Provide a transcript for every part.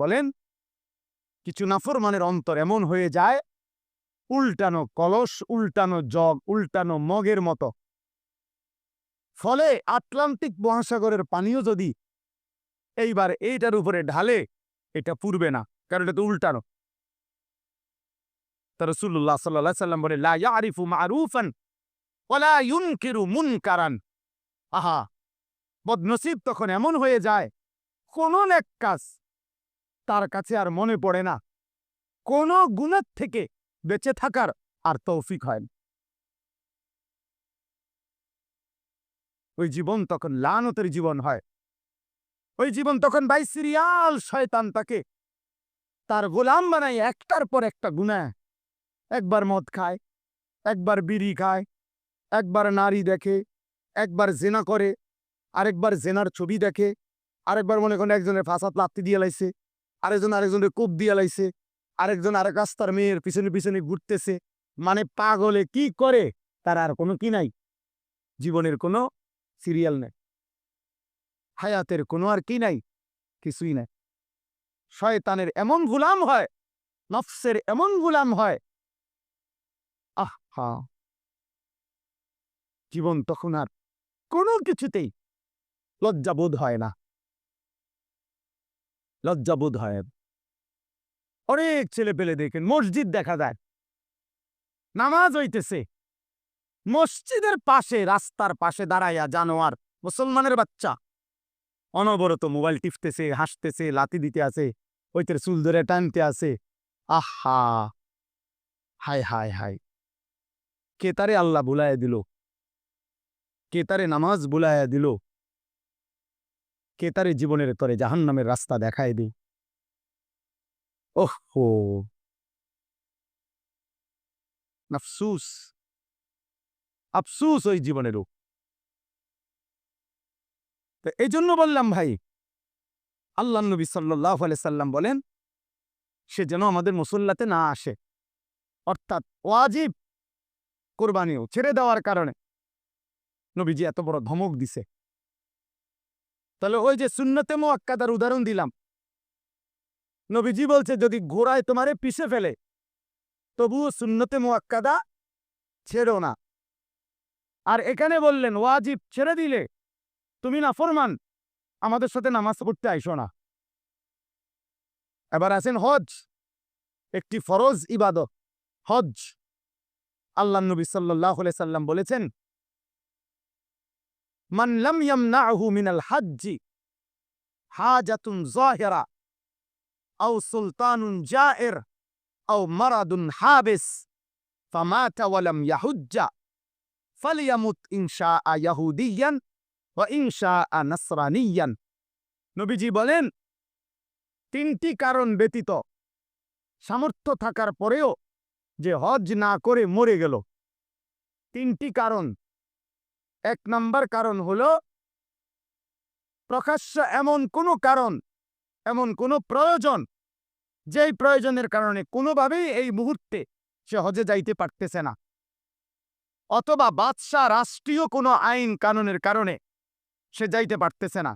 বলেন, কিছু নাফরমানের অন্তর এমন হয়ে যায় উল্টানো কলস, উল্টানো জগ, উল্টানো মগের মতো। ফলে আটলান্টিক মহাসাগরের পানিও যদি এইবার এইটার উপরে ঢালে, এটা পুরবে না, কারণ এটা তো উল্টানো। তা রাসূলুল্লাহ সাল্লাল্লাহু আলাইহি সাল্লাম বলে, লা ইয়ারিফু মারুফান ওয়ালা ইউনকিরু মুনকারান। আহা, বদনসিব তখন এমন হয়ে যায়, কোন নেক কাজ তার কাছে আর মনে পড়ে না, কোন গুনাহ থেকে বেঁচে থাকার আর তৌফিক হয় না। ওই জীবন তখন লানতের জীবন হয়। ওই জীবন তখন ভাই সিরিয়াল শয়তান তাকে তার গোলাম বানাই একটার পর একটা গুনাহ। একবার মদ খায়, একবার বিড়ি খায়, একবার নারী দেখে, একবার জেনা করে, আরেকবার জেনার ছবি দেখে, আরেকবার মনে করেন একজনের ফাঁসাত লাত্তি দিয়ে লাইছে, আরেকজনের কোপ দিয়ে লাইছে, আরেকজন আরেক রাস্তার মেয়ের পিছনে পিছনে ঘুরতেছে। মানে পাগলে কি করে তার আর কোনো কি নাই, জীবনের কোনো সিরিয়াল নেই, হায়াতের কোনো আর কি নাই, কিছুই নাই। শয়তানের এমন গোলাম হয়, নফসের এমন গোলাম হয়, আহা, জীবন তখন আর কোনো কিছুতেই লজ্জাবোধ হয় না, লজ্জাবোধ হয়। অনেক ছেলে পেলে দেখেন, মসজিদ দেখা যায়, নামাজ হইতেছে, মসজিদের পাশে রাস্তার পাশে দাঁড়াইয়া জানোয়ার মুসলমানের বাচ্চা অনবরত মোবাইল টিপতেছে, হাসতেছে, লাথি দিতে আছে, ওইটার চুল ধরে টানতে আছে। আহা, হায় হায় হায়, কে তারে আল্লাহ বুলাইয়া দিল, কে তারে নামাজ বুলাইয়া দিল, কে তারে জীবনের তরে জাহান্নামের রাস্তা দেখায় দি। ওহো, আফসুস, আফসুস ওই জীবনেরও। তো এই জন্য বললাম ভাই, আল্লাহ নবী সাল্লাল্লাহু আলাইহি সাল্লাম বলেন, সে যেন আমাদের মুসল্লাতে না আসে, অর্থাৎ ওয়াজিব কোরবানিও ছেড়ে দেওয়ার কারণে নবীজি এত বড় ধমক দিছে। তাহলে ওই যে সুন্নতে মুআক্কাদার উদাহরণ দিলাম, নবীজি বলছে যদি ঘোড়ায় তোমারে পিষে ফেলে তবুও সুন্নতে মুআক্কাদা ছেড়ো না। আর এখানে বললেন ওয়াজিব ছেড়ে দিলে তুমি নাফরমান, আমাদের সাথে নামাজ পড়তে আইসো না। এবার আছেন হজ, একটি ফরজ ইবাদত হজ। আল্লাহ নবী সাল্লাল্লাহু আলাইহি সাল্লাম বলেছেন, মান লাম ইয়ামনাহু মিনাল হজ্জি হাজাতুন যাহিরা আও সুলতানুন জাইর আও মারাদুন হাবিস ফামাতা ওয়া লাম ইয়াহুজ্জা ফালিয়ামুত ইনশাআ ইয়াহুদিয়ান ওয়া ইনশাআ নাসরানিয়ান। নবীজি বলেন, তিনটি কারণ ব্যতীত সামর্থ্য থাকার পরেও যে হজ না করে মরে গেল, তিনটি কারণ। এক নাম্বার কারণ হলো প্রকাশ্য এমন কোনো কারণ, এমন কোনো প্রয়োজন, যেই প্রয়োজনের কারণে কোনোভাবেই এই মুহূর্তে সে হজে যাইতে পারতেছে না, অথবা বাদশাহ রাষ্ট্রীয় কোনো আইন কানুনের কারণে সে যাইতে পারতেছে না,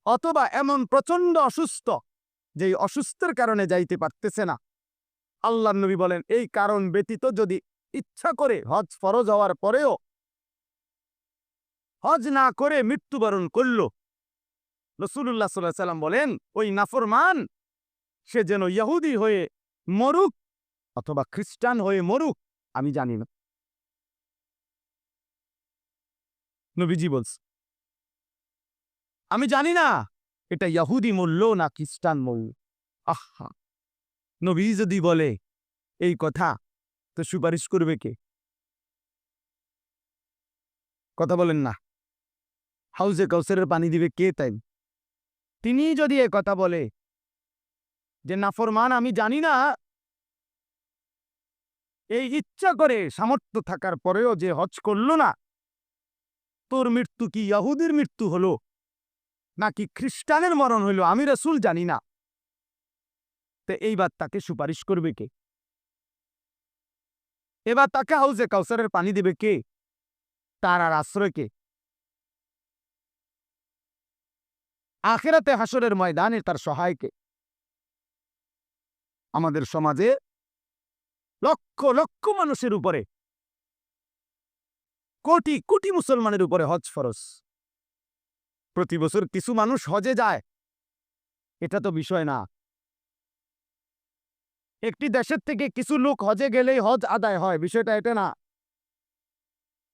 অথবা এমন প্রচন্ড অসুস্থ যেই অসুস্থের কারণে যাইতে পারতেছে না। আল্লাহর নবী বলেন, এই কারণ ব্যতীত যদি ইচ্ছা করে হজ ফরজ হওয়ার পরেও হজ না করে মৃত্যুবরণ করল, রাসূলুল্লাহ সাল্লাল্লাহু আলাইহি সাল্লাম বলেন, ওই নাফরমান সে যেন ইহুদি হয়ে মরুক অথবা খ্রিস্টান হয়ে মরুক, আমি জানি না। নবীজি বলছে, আমি জানি না এটা ইহুদি মরল না খ্রিস্টান মরল। আহা, নবী যদি বলে এই কথা, তো সুপারিশ করবে কে? কথা বলেন না, হাউজে কাউসারের পানি দিবে কে? তাই তিনি যদি এ কথা বলে যে নাফরমান আমি জানি না, এই ইচ্ছা করে সামর্থ্য থাকার পরেও যে হজ করল না, তোর মৃত্যু কি ইহুদির মৃত্যু হলো নাকি খ্রিস্টানের মরণ হইল, আমি রাসূল জানি না। তো এইবার তাকে সুপারিশ করবে কে? এবার তাকে হাউজে কাউসারের পানি দেবে কে? তার আর আশ্রয় কে? আখিরাতে হাসরের ময়দানে তার সহায় কে? আমাদের সমাজে লক্ষ লক্ষ মানুষের উপরে, কোটি কোটি মুসলমানের উপরে হজ ফরজ। প্রতি বছর কিছু মানুষ হজে যায়, এটা তো বিষয় না। একটি দেশের থেকে কিছু লোক হজে গেলেই হজ আদায় হয়, বিষয়টা এটা না।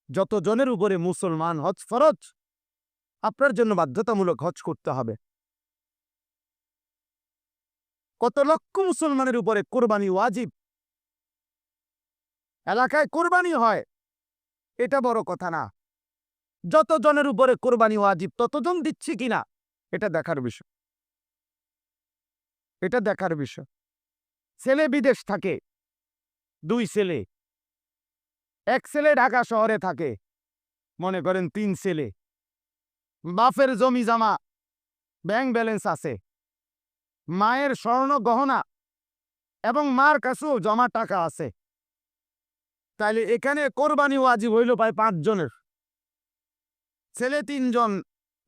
যত জনের উপরে মুসলমান হজ ফরজ, আপনার জন্য বাধ্যতামূলক হজ করতে হবে। কত লক্ষ মুসলমানের উপরে কোরবানি ওয়াজিব। এলাকায় কোরবানি হয়, এটা বড় কথা না। যত জনের উপরে কোরবানি ওয়াজিব, ততজন দিচ্ছি কিনা এটা দেখার বিষয়। এটা দেখার বিষয়। ছেলে বিদেশ থাকে, 2 ছেলে, এক ছেলে ঢাকা শহরে থাকে, মনে করেন 3 ছেলে। বাপের জমি জমা, ব্যাংক ব্যালেন্স আছে, মায়ের স্বর্ণ গহনা এবং মার কাছেও জমা টাকা আছে। তাইলে এখানে কোরবানি ওয়াজিব হইল প্রায় 5 জনের। ছেলে 3 জন,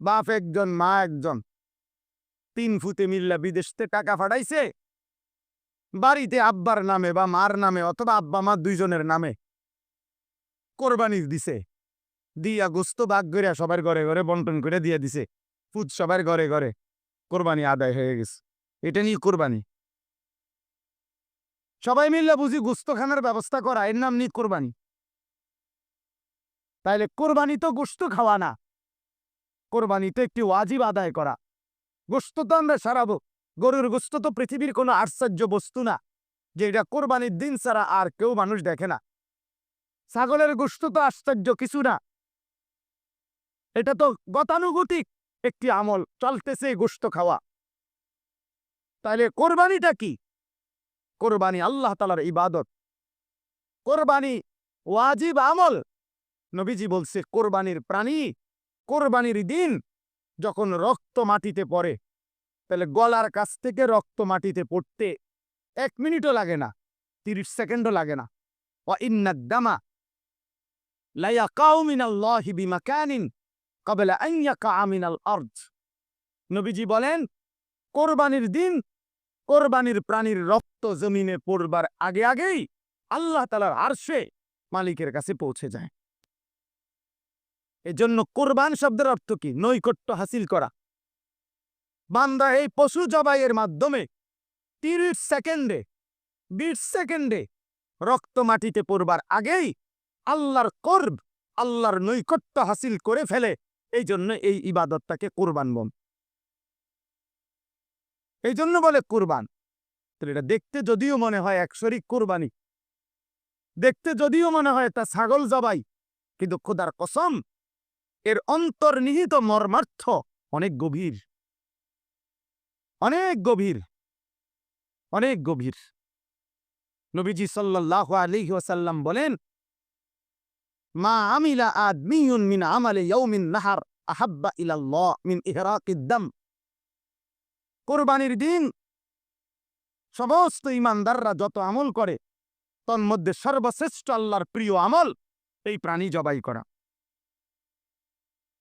বাপ 1 জন, মা 1 জন। 3 ফুতে মিল্লা বিদেশতে টাকা পাঠাইছে, বাড়িতে আব্বার নামে বা মার নামে অথবা আব্বা মা 2 জনের নামে কোরবানি দিছে। দিয়া গোস্ত ভাগ করে সবার ঘরে ঘরে বন্টন করে দিয়ে দিছে। ফুট সবার ঘরে ঘরে কোরবানি আদায় হয়ে গেছে। এটা নিয়ে কোরবানি। সবাই মিল্লা বুঝি গোস্ত খানার ব্যবস্থা করা, এর নাম নিয়ে কোরবানি। তাইলে কোরবানি তো গোস্ত খাওয়া না, কোরবানি তো একটি ওয়াজিব আদায় করা। গোস্ত তো আমরা সারাবো। গরুর গোস্ত তো পৃথিবীর কোনো আশ্চর্য বস্তু না যে এটা কোরবানির দিন ছাড়া আর কেউ মানুষ দেখে না। ছাগলের গোস্ত তো আশ্চর্য কিছু না, এটা তো গতানুগতিক একটি আমল, চলতেছে গোস্ত খাওয়া। তাইলে কোরবানিটা কি? কোরবানি আল্লাহ তাআলার ইবাদত, কোরবানি ওয়াজিব আমল। নবীজি বলছে কোরবানির প্রাণী কোরবানির দিন যখন রক্ত মাটিতে পড়ে, তাহলে গলার কাছ থেকে রক্ত মাটিতে পড়তে 1 মিনিটও লাগে না, 30 সেকেন্ডও লাগে না। ওয়া ইন্নাদ দামা লা ইয়াকাউ মিনাল্লাহি বিমাকানিন ক্বাবলা আন ইয়াকা মিনাল আরদ। নবীজি বলেন কোরবানির দিন কোরবানির প্রাণীর রক্ত জমিনে পড়বার আগে আগেই আল্লাহ তাআলার আরশে মালিকের কাছে পৌঁছে যায়। এজন্য কোরবান শব্দের অর্থ কি? নৈকট্য হাসিল করা। বান্দা এই পশু জবাইয়ের মাধ্যমে 30 সেকেন্ডে 20 সেকেন্ডে রক্ত মাটিতে পড়বার আগেই আল্লাহর করব, আল্লাহর নৈকট্য হাসিল করে ফেলে। এই জন্য এই ইবাদতটাকে কোরবান বলে। এই জন্য বলে কোরবান। তাহলে এটা দেখতে যদিও মনে হয় এক শরীক কোরবানি, দেখতে যদিও মনে হয় তা ছাগল জবাই, কিন্তু খোদার কসম এর অন্তর্নিহিত মর্মার্থ অনেক গভীর, অনেক গভীর, অনেক গভীর। নবীজি সাল্লাল্লাহু আলাইহি ওয়াসাল্লাম বলেন, মা আমিলা আদমিয়ুন মিন আমালি ইয়াউমিন নাহার আহাব্বা ইলাল্লাহ মিন ইহরাকিদ দাম। কোরবানির দিন সমস্ত ইমানদাররা যত আমল করে তন্মধ্যে সর্বশ্রেষ্ঠ আল্লাহর প্রিয় আমল এই প্রাণী জবাই করা,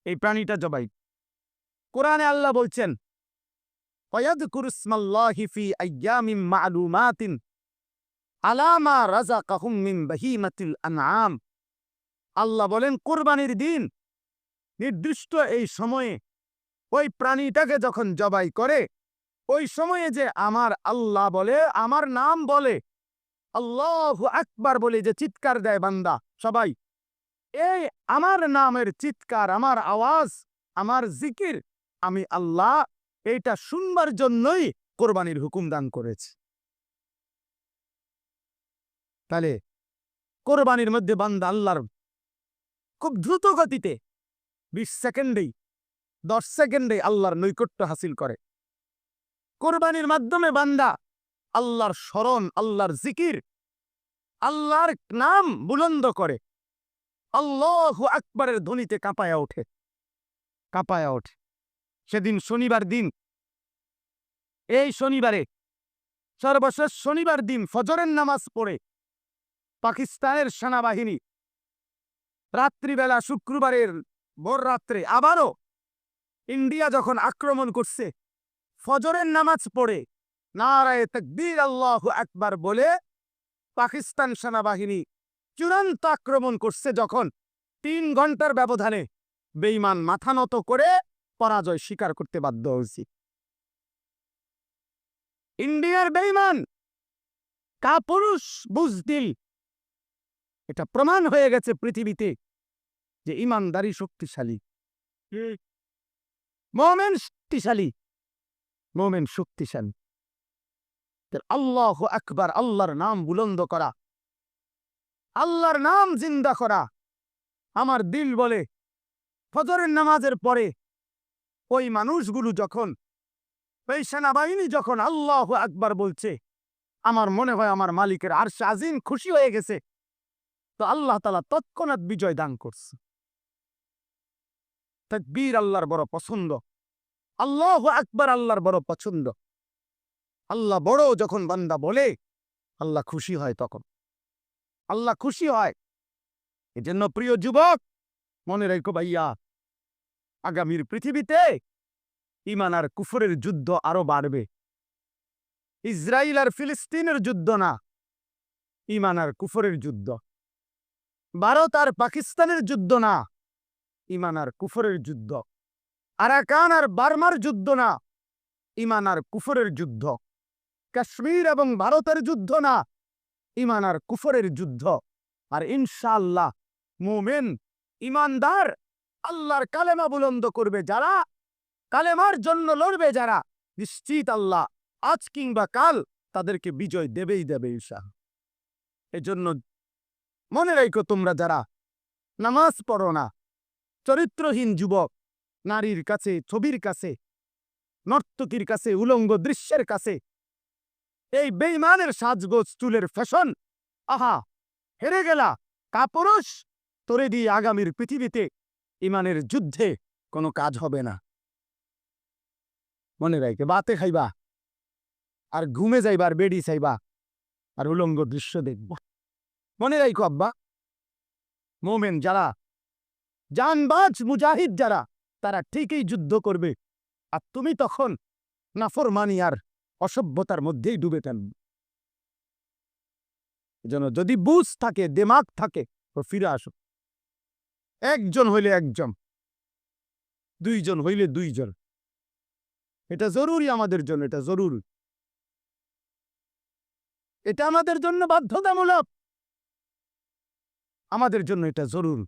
এই প্রাণীটা জবাই। কোরআনে আল্লাহ বলছেন, ওয়ায়াযকুরু ইসমাল্লাহি ফি আইয়ামিম মা'লুমাতিন আলা মা রাযাকাহুম মিন বাহিমাতিল আনআম। আল্লাহ বলেন কোরবানির দিন নির্দিষ্ট এই সময়ে ওই প্রাণীটাকে যখন জবাই করে, ওই সময়ে যে আমার আল্লাহ বলে, আমার নাম বলে, আল্লাহু আকবার বলে যে চিৎকার দেয় বান্দা সবাই, এই আমার নামের চিৎকার, আমার আওয়াজ, আমার জিকির আমি আল্লাহ এইটা শুনবার জন্যই কোরবানির হুকুম দান করেছি। তাহলে কোরবানির মধ্যে বান্দা আল্লাহর খুব দ্রুত গতিতে 20 সেকেন্ডেই 10 সেকেন্ডে আল্লাহর নৈকট্য হাসিল করে। কোরবানির মাধ্যমে বান্দা আল্লাহর স্মরণ, আল্লাহর জিকির, আল্লাহর নাম বুলন্দ করে, আল্লাহু আকবারের ধ্বনিতে কাঁপায়া ওঠে, কাঁপায়া ওঠে। সেদিন শনিবার দিন, এই শনিবারে সর্বশেষ শনিবার দিন ফজরের নামাজ পড়ে পাকিস্তানের সেনাবাহিনী রাত্রিবেলা শুক্রবারের ভোর রাত্রে আবারও ইন্ডিয়া যখন আক্রমণ করছে, ফজরের নামাজ পড়ে নারায়ে তাকবীর, আল্লাহু আকবার বলে পাকিস্তান সেনাবাহিনী চূড়ান্ত আক্রমণ করছে যখন 3 ঘন্টার ব্যবধানে বেঈমান মাথা নত করে পরাজয় স্বীকার করতে বাধ্য হয়েছে। ইন্ডিয়ার বেঈমান কাপুরুষ বুজদিল, এটা প্রমাণ হয়ে গেছে পৃথিবীতে যে ইমানদারি শক্তিশালী, মুমিন শক্তিশালী, মুমিন শক্তিশালী। আল্লাহু আকবার, আল্লাহর নাম বুলন্দ করা, আল্লাহর নাম জিন্দা করা। আমার দিল বলে ফজরের নামাজের পরে ওই মানুষগুলো যখন, ওই সেনাবাহিনী যখন আল্লাহু আকবার বলছে, আমার মনে হয় আমার মালিকের আরশে আজিম খুশি হয়ে গেছে, তো আল্লাহ তাআলা তৎক্ষণাৎ বিজয় দান করছে। তাকবীর আল্লাহর বড় পছন্দ, আল্লাহু আকবার আল্লাহর বড় পছন্দ। আল্লাহ বড় যখন বান্দা বলে, আল্লাহ খুশি হয়, তখন আল্লাহ খুশি হয়। এজন্য প্রিয় যুবক, মনে রেখো ভাইয়া, আগামীর পৃথিবীতে ঈমান আর কুফরের যুদ্ধ আরো বাড়বে। ইসরায়েল আর ফিলিস্তিনের যুদ্ধ না, ঈমান আর কুফরের যুদ্ধ। ভারত আর পাকিস্তানের যুদ্ধ না, ঈমান আর কুফরের যুদ্ধ। আরাকান আর বার্মার যুদ্ধ না, ঈমান আর কুফরের যুদ্ধ। কাশ্মীর এবং ভারতের যুদ্ধ না, ঈমান আর কুফরের যুদ্ধ। আর ইনশাআল্লাহ মুমিন ঈমানদার আল্লাহর কালেমা বুলন্দ করবে যারা, কালেমার জন্য লড়বে যারা, নিশ্চিত আল্লাহ আজ কিংবা কাল তাদেরকে বিজয় দেবেই দেবে ইনশাআল্লাহ। এজন্য মনে রাখো, তোমরা যারা নামাজ পড়ো না, চরিত্রহীন যুবক, নারীর কাছে, ছবির কাছে, নর্তকীর কাছে, উলঙ্গ দৃশ্যের কাছে, এই বেঈমানের সাজগোজ, চুলের ফ্যাশন, আহা হেরে গেলা কাপুরুষ, তোরে দিয়ে আগামীর পৃথিবীতে ঈমানের যুদ্ধে কোনো কাজ হবে না। মনে রাখে, বাতে খাইবা আর ঘুমে যাইবা আর বেডি চাইবা আর উলঙ্গ দৃশ্য দেখব। মনে রাখো আব্বা, মোমেন যারা, জানবাজ মুজাহিদ যারা, তারা ঠিকই যুদ্ধ করবে, আর তুমি তখন নাফরমানি আর অসভ্যতার মধ্যেই ডুবে থাকবে। এজন্য যদি বুঝ থাকে, দিমাগ থাকে, তো ফিরে আসো। একজন হইলে একজন, দুইজন হইলে দুইজন, এটা জরুরি আমাদের জন্য, এটা জরুরি, এটা আমাদের জন্য বাধ্যতামূলক, আমাদের জন্য এটা জরুরি।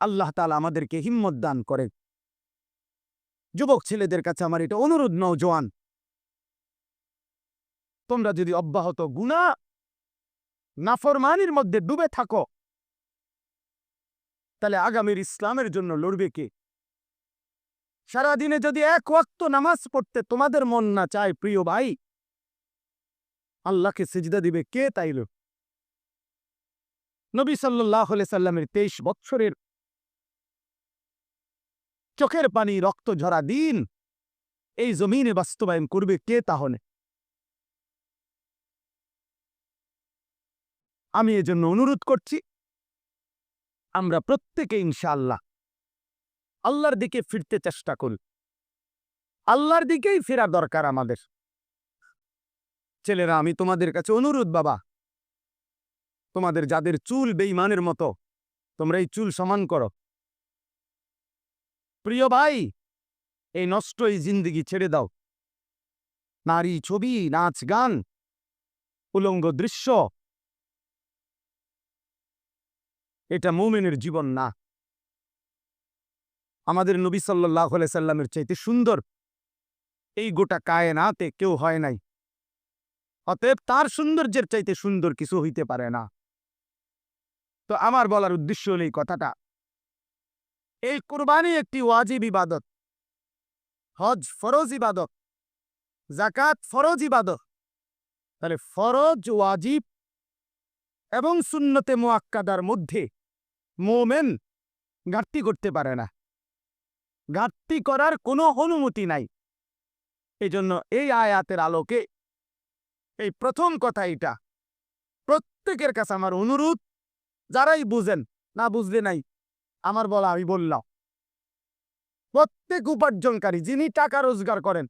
আল্লাহ তাআলা আমাদেরকে হিম্মত দান করে। যুবক ছেলেদের কাছে আমার এটা অনুরোধ, নওজোয়ান, তোমরা যদি অব্যাহত গুনাহ নাফরমানির মধ্যে ডুবে থাকো, তাহলে আগামীর ইসলামের জন্য লড়বে কে? সারাদিনে যদি এক ওয়াক্ত নামাজ পড়তে তোমাদের মন না চায়, প্রিয় ভাই, আল্লাহকে সিজদা দিবে কে? তাইল নবী সাল্লাল্লাহু আলাইহি সাল্লামের 23 বছরের চোখের পানি, রক্ত ঝরা দিন এই জমিনে বাস্তবায়ন করবে কে? তাহলে আমি এজন্য অনুরোধ করছি, আমরা প্রত্যেকে ইনশাআল্লাহ আল্লাহর দিকে ফিরতে চেষ্টা করি। আল্লাহর দিকেই ফেরা দরকার আমাদের। ছেলেরা, আমি তোমাদের কাছে অনুরোধ, বাবা, তোমাদের যাদের চুল বেঈমানের মতো, তোমরা এই চুল সমান করো। প্রিয় ভাই, এই নষ্ট এই জিন্দেগি ছেড়ে দাও। নারী, ছবি, নাচ, গান, উলঙ্গ দৃশ্য, এটা মুমিনের জীবন না। আমাদের নবী সাল্লাল্লাহু আলাইহি সাল্লামের চাইতে সুন্দর এই গোটা কায়নাতে কেউ হয় নাই। অতএব তার সৌন্দর্যের চাইতে সুন্দর কিছু হইতে পারে না। তো আমার বলার উদ্দেশ্য হল এই কথাটা, এই কুরবানি একটি ওয়াজিব ইবাদত, হজ ফরজ ইবাদত, যাকাত ফরজ ইবাদত। তাহলে ফরজ, ওয়াজিব এবং সুন্নতে মুআক্কাদার মধ্যে মুমিন ঘাটতি করতে পারে না, ঘাটতি করার কোনো অনুমতি নাই। এজন্য এই আয়াতের আলোকে এই প্রথম কথা, এটা প্রত্যেকের কাছে আমার অনুরোধ, যারাই বুঝেন, না বুঝলে নাই, আমার বলা আমি বললাম, প্রত্যেক উপার্জনকারী যিনি টাকা রোজগার করেন,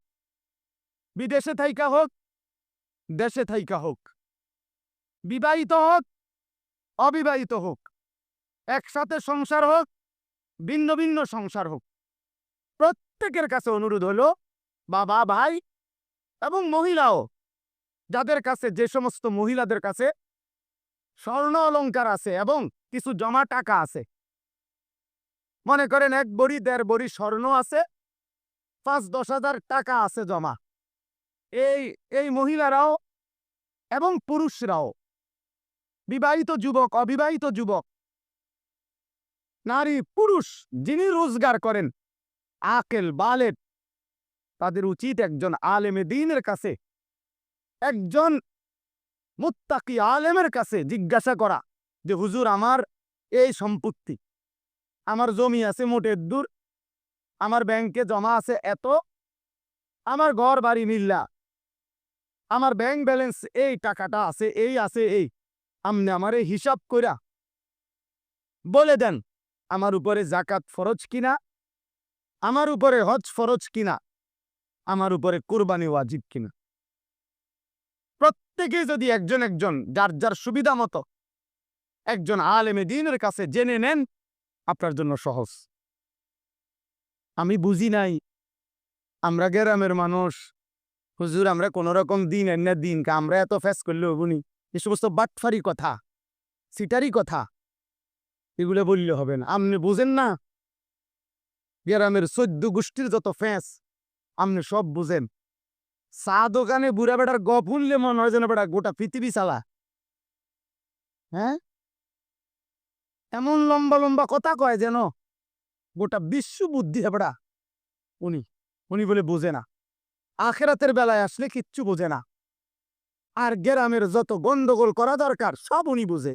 বিদেশে থাইকা হোক, দেশে থাইকা হোক, বিবাহিত হোক, অবিবাহিত হোক, একসাথে সংসার হোক, ভিন্ন ভিন্ন সংসার হোক, প্রত্যেকের কাছে অনুরোধ হলো বাবা, ভাই এবং মহিলাও, যাদের কাছে, যে সমস্ত মহিলাদের কাছে স্বর্ণ অলংকার আছে এবং কিছু জমা টাকা আছে, মনে করেন 1 বড়ি 1.5 বড়ি স্বর্ণ আছে, 5-10 হাজার টাকা আছে জমা, এই মহিলারাও এবং পুরুষরাও, বিবাহিত যুবক, অবিবাহিত যুবক, নারী, পুরুষ, যিনি রোজগার করেন, আকেল বালের, তাদের উচিত একজন আলেমে দ্বীনের কাছে, একজন মুত্তাকি আলেমের কাছে জিজ্ঞাসা করা যে হুজুর, আমার এই সম্পত্তি, আমার জমি আছে মোটের দূর, আমার ব্যাংকে জমা আছে এত, আমার ঘর বাড়ি মিল্লা, আমার ব্যাংক ব্যালেন্স এই টাকাটা আছে, এই আছে, এই আমনে আমারে হিসাব কইরা বলে দেন আমার উপরে জাকাত ফরজ কিনা, আমার উপরে হজ ফরজ কিনা, আমার উপরে কুরবানি ওয়াজিব কিনা। প্রত্যেকে যদি একজন একজন যার যার সুবিধা মতো একজন আলেমে দ্বীনের কাছে জেনে নেন, আপনার জন্য সহজ। আমি বুঝি নাই, আমরা গ্রামের মানুষ, হুজুর আমরা কোন রকম দিন এনে দিন কা আমরা এত ফেস করলে হবনি, এই সমস্ত বাটফারি কথা, সিটারি কথা, এগুলো বললে হবে না। আপনি বুঝেন না, গ্রামের 14 গোষ্ঠীর যত ফেস আপনি সব বুঝেন। চা দোকানে বুড়া বেটার গপ শুনলে মনে হয় যেন বেটা গোটা পৃথিবী চালা। হ্যাঁ, এমন লম্বা লম্বা কথা কয় যেন গোটা বিশ্ব বুদ্ধি বেটা। উনি বলে বোঝে না, আখেরাতের বেলায় আসলে কিচ্ছু বোঝে না, আর গ্রামের যত গন্ডগোল করা দরকার সব উনি বুঝে।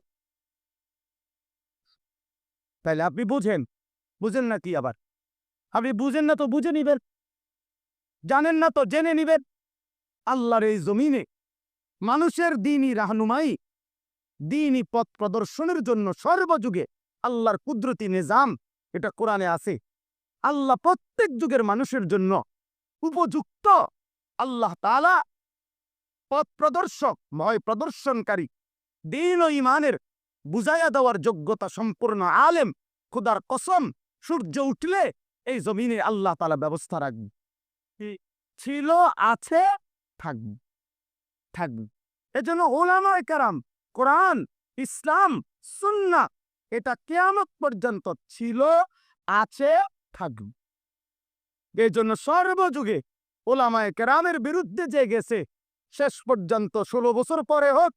তাইলে আপনি বুঝেন না কি? আবার আপনি বুঝেন না তো বুঝে নিবেন, জানেন না তো জেনে নিবেন। আল্লাহর এই জমিনে মানুষের দ্বীনি রাহনুমাই, দ্বীনি পথ প্রদর্শনের জন্য সর্বযুগে আল্লাহর কুদরতি নিজাম, এটা কোরআনে আছে। আল্লাহ প্রত্যেক যুগের মানুষের জন্য উপযুক্ত, আল্লাহ তাআলা পথ প্রদর্শক, ভয় প্রদর্শনকারী, দ্বীন ও ঈমানের বুঝাইয়া দেওয়ার যোগ্যতা সম্পূর্ণ আলেম। খোদার কসম, সূর্য উঠলে এই জমিনে আল্লাহ তাআলা ব্যবস্থা রাখবে, ছিল, আছে, থাকবে। এজন্য উলামায়ে কেরাম, কোরআন, ইসলাম, সুন্নাহ এটা কিয়ামত পর্যন্ত ছিল, আছে, থাকবে। এই জন্য সর্বযুগে উলামায়ে কেরামের বিরুদ্ধে যে গেছে, শেষ পর্যন্ত 16 বছর পরে হোক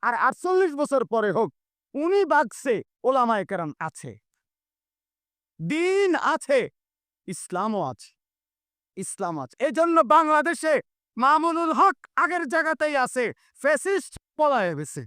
আর 48 বছর পরে হোক, উনি বাগছে, উলামায়ে কেরাম আছে, দ্বীন আছে, ইসলামও আছে, ইসলাম আছে। এই জন্য বাংলাদেশে মামুনুল হক আগের জায়গাতেই আছে, ফ্যাসিস্ট পলায়ে গেছে।